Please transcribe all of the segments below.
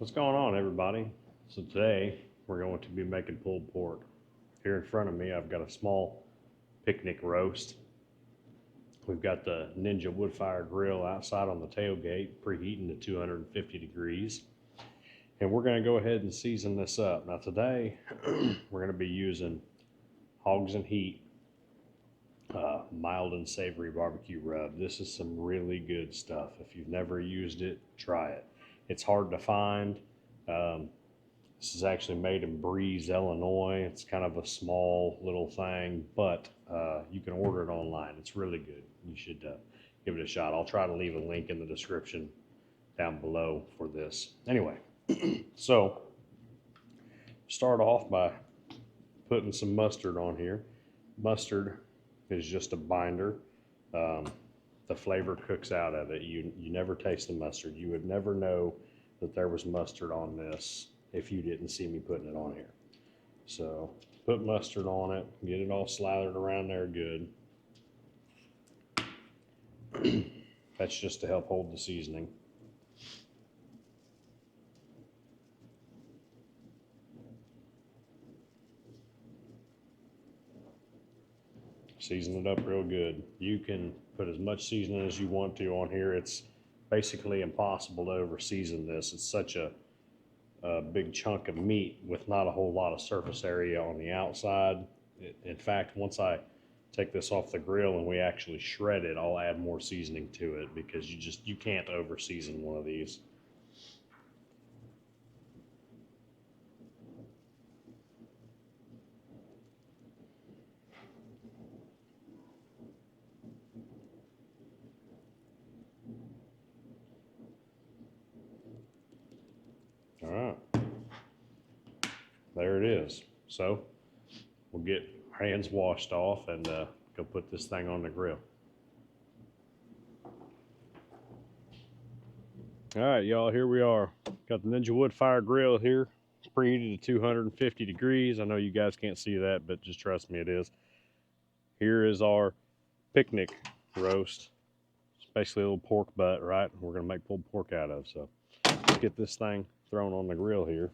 What's going on, everybody? So today we're going to be making pulled pork. Here in front of me I've got a small picnic roast. We've got the Ninja Woodfire grill outside on the tailgate, preheating to 250 degrees. And we're going to go ahead and season this up. Now today we're going to be using Hogs N Heat mild and savory barbecue rub. This is some really good stuff. If you've never used it, try it. It's hard to find. This is actually made in Breeze, Illinois. It's kind of a small little thing, but you can order it online. It's really good. You should give it a shot. I'll try to leave a link in the description down below for this. Anyway, so start off by putting some mustard on here. Mustard is just a binder. The flavor cooks out of it. You never taste the mustard. You would never know that there was mustard on this if you didn't see me putting it on here. So put mustard on it, get it all slathered around there good. That's just to help hold the seasoning. Season it up real good. You can put as much seasoning as you want to on here. It's basically impossible to over season this. It's such a big chunk of meat with not a whole lot of surface area on the outside. In fact, once I take this off the grill and we actually shred it, I'll add more seasoning to it because you can't over season one of these. All right, there it is. So we'll get our hands washed off and go put this thing on the grill. All right, y'all, here we are. Got the Ninja Woodfire grill here, preheated to 250 degrees. I know you guys can't see that, but just trust me, it is. Here is our picnic roast. It's basically a little pork butt, right? We're gonna make pulled pork out of. So let's get this thing thrown on the grill here.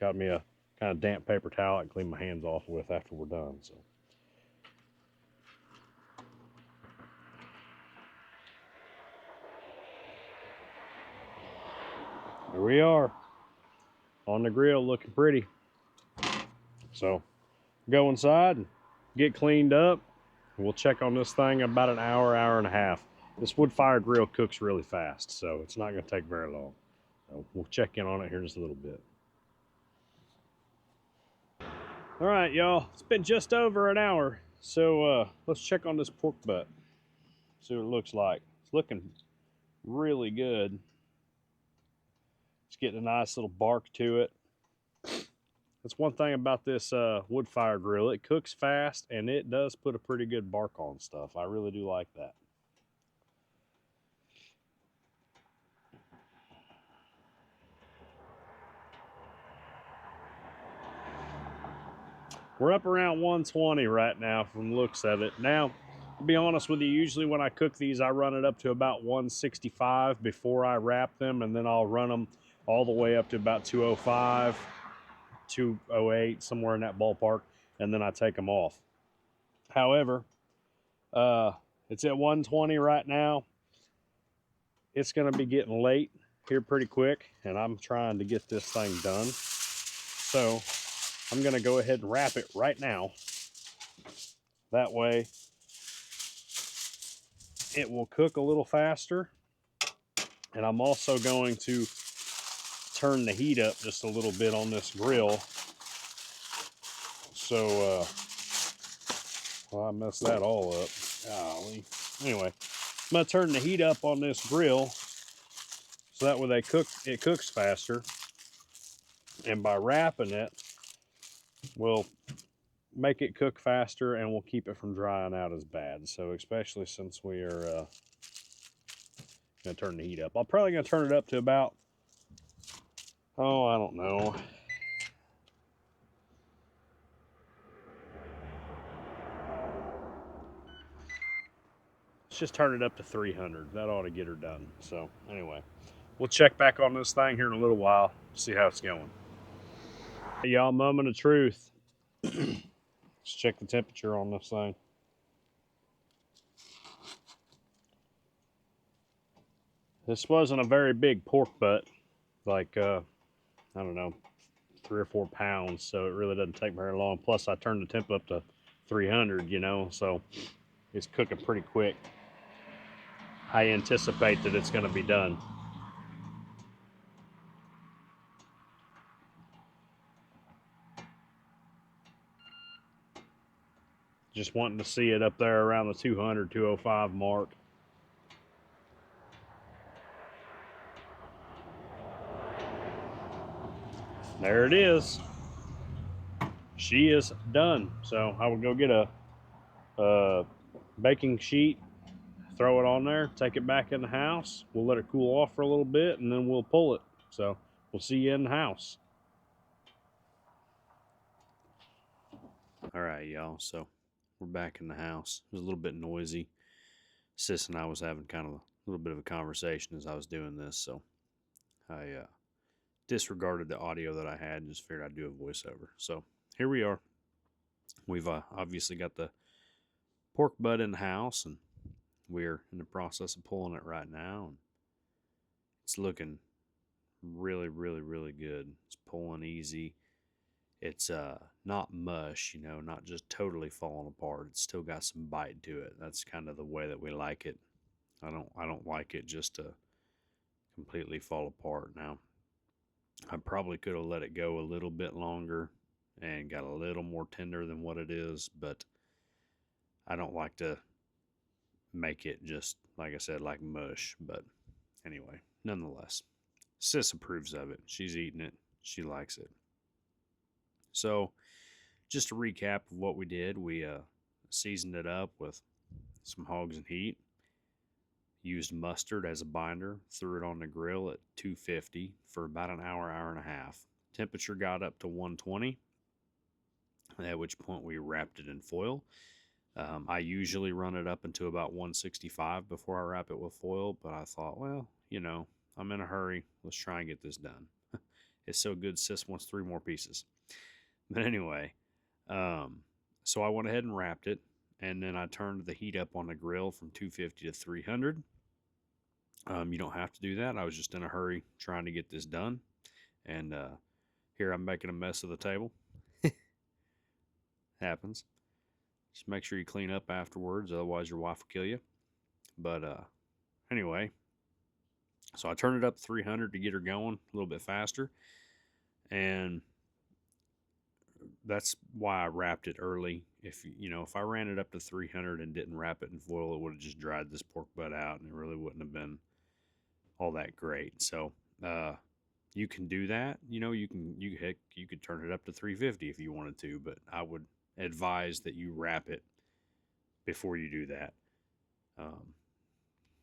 Got me a kind of damp paper towel I can clean my hands off with after we're done. So here we are on the grill, looking pretty. So go inside and get cleaned up. We'll check on this thing about an hour, hour and a half. This wood fire grill cooks really fast, so it's not going to take very long. So we'll check in on it here in just a little bit. All right, y'all, it's been just over an hour. So let's check on this pork butt. See what it looks like. It's looking really good. It's getting a nice little bark to it. That's one thing about this wood fire grill. It cooks fast and it does put a pretty good bark on stuff. I really do like that. We're up around 120 right now from the looks of it. Now, to be honest with you, usually when I cook these, I run it up to about 165 before I wrap them, and then I'll run them all the way up to about 205, 208, somewhere in that ballpark, and then I take them off. However, it's at 120 right now. It's going to be getting late here pretty quick, and I'm trying to get this thing done. So I'm going to go ahead and wrap it right now. That way it will cook a little faster. And I'm also going to turn the heat up just a little bit on this grill. So, well, I messed that all up. Golly. Anyway, I'm going to turn the heat up on this grill so that way it cooks faster. And by wrapping it, we'll make it cook faster and we'll keep it from drying out as bad. So especially since we are going to turn the heat up. I'm probably going to turn it up to about, oh, I don't know. Let's just turn it up to 300. That ought to get her done. So anyway, we'll check back on this thing here in a little while, see how it's going. Hey, y'all, moment of truth. Let's check the temperature on this thing. This wasn't a very big pork butt, like, I don't know, 3 or 4 pounds, so it really doesn't take very long. Plus, I turned the temp up to 300, you know, so it's cooking pretty quick. I anticipate that it's going to be done. Just wanting to see it up there around the 200, 205 mark. There it is. She is done. So I will go get a baking sheet, throw it on there, take it back in the house. We'll let it cool off for a little bit, and then we'll pull it. So we'll see you in the house. All right, y'all. So we're back in the house. It was a little bit noisy. Sis and I was having kind of a little bit of a conversation as I was doing this, so I disregarded the audio that I had and just figured I'd do a voiceover. So here we are. We've obviously got the pork butt in the house, and we're in the process of pulling it right now. And it's looking really, really, really good. It's pulling easy. It's not mush, you know, not just totally falling apart. It's still got some bite to it. That's kind of the way that we like it. I don't like it just to completely fall apart. Now, I probably could have let it go a little bit longer and got a little more tender than what it is, but I don't like to make it just, like I said, like mush. But anyway, nonetheless, Sis approves of it. She's eating it. She likes it. So just a recap of what we did, we seasoned it up with some Hogs N Heat, used mustard as a binder, threw it on the grill at 250 for about an hour, hour and a half. Temperature got up to 120, at which point we wrapped it in foil. I usually run it up into about 165 before I wrap it with foil, but I thought, well, you know, I'm in a hurry. Let's try and get this done. It's so good, Sis wants 3 more pieces. But anyway, so I went ahead and wrapped it, and then I turned the heat up on the grill from 250 to 300. You don't have to do that. I was just in a hurry trying to get this done. And here I'm making a mess of the table. Happens. Just make sure you clean up afterwards, otherwise your wife will kill you. But anyway, so I turned it up to 300 to get her going a little bit faster. And that's why I wrapped it early. If I ran it up to 300 and didn't wrap it in foil, it would have just dried this pork butt out, and it really wouldn't have been all that great. So you can do that. You could turn it up to 350 if you wanted to, but I would advise that you wrap it before you do that.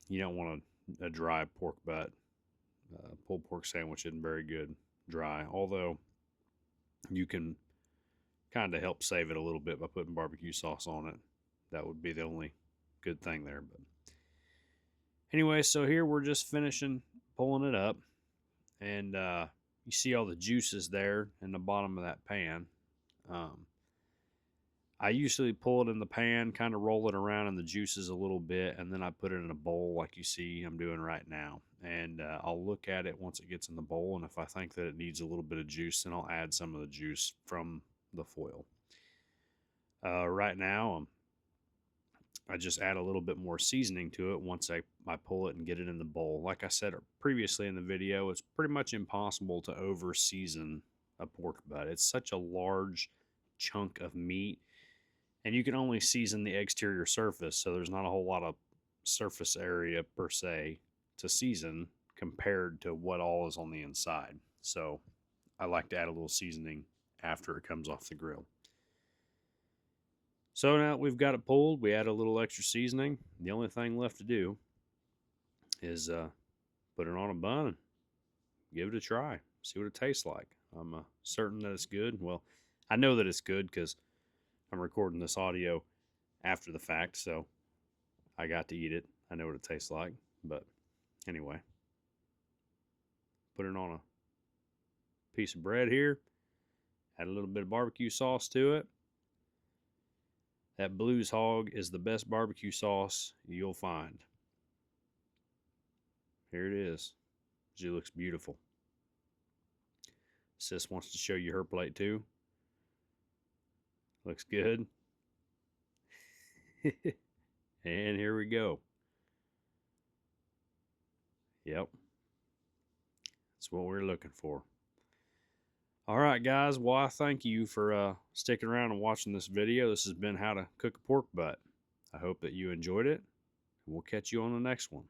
You don't want a dry pork butt. Pulled pork sandwich isn't very good dry, although you can kind of help save it a little bit by putting barbecue sauce on it. That would be the only good thing there. But anyway, so here we're just finishing pulling it up, and you see all the juices there in the bottom of that pan. I usually pull it in the pan, kind of roll it around in the juices a little bit, and then I put it in a bowl like you see I'm doing right now. And I'll look at it once it gets in the bowl, and if I think that it needs a little bit of juice, then I'll add some of the juice from the foil. Right now, I just add a little bit more seasoning to it once I pull it and get it in the bowl. Like I said previously in the video, it's pretty much impossible to over season a pork butt. It's such a large chunk of meat, and you can only season the exterior surface, so there's not a whole lot of surface area per se to season compared to what all is on the inside. So I like to add a little seasoning after it comes off the grill. So now we've got it pulled, we add a little extra seasoning. The only thing left to do is put it on a bun and give it a try, see what it tastes like. I'm certain that it's good. Well, I know that it's good because I'm recording this audio after the fact, so I got to eat it. I know what it tastes like. But anyway, Put it on a piece of bread here. Add a little bit of barbecue sauce to it. That Blues Hog is the best barbecue sauce you'll find. Here it is. She looks beautiful. Sis wants to show you her plate too. Looks good. And here we go. Yep. That's what we're looking for. All right, guys. Well, I thank you for sticking around and watching this video. This has been how to cook a pork butt. I hope that you enjoyed it. We'll catch you on the next one.